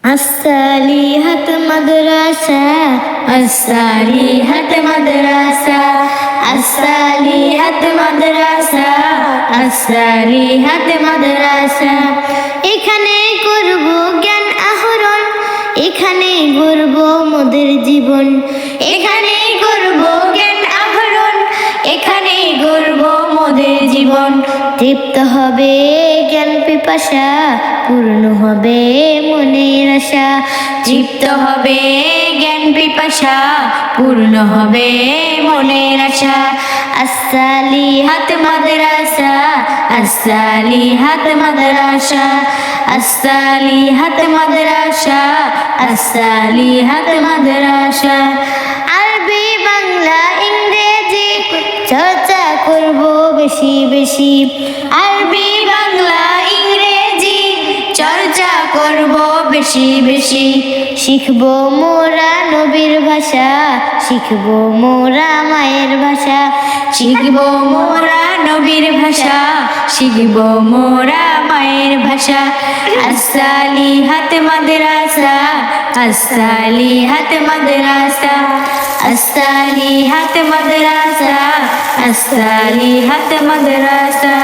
الصالحات مدرسة الصالحات مدرسة الصالحات مدرسة الصالحات مدرسة এখানে করব জ্ঞান আহরণ, এখানে গড়ব মোদের জীবন, এখানে করব জ্ঞান আহরণ, এখানে গড়ব মোদের জীবন। তৃপ্ত হবে জ্ঞান পিপাসা, পূর্ণ হবে মনের আশা। তৃপ্ত হবে জ্ঞান পিপাসা, পূর্ণ হবে মনের আশা। الصالحات مدرسة الصالحات مدرسة الصالحات مدرسة الصالحات مدرسة আরবি বাংলা ইংরেজি চর্চা করব বেশি বেশি, আরবি বাংলা ইংরেজি চর্চা করব বেশি বেশি। শিখব মোরা নবীর ভাষা, শিখব মোরা মায়ের ভাষা, শিখব মোরা নবীর ভাষা, শিখব মোরা মায়ের ভাষা। الصالحات مدرسة الصالحات مدرسة الصالحات مدرسة الصالحات مدرسة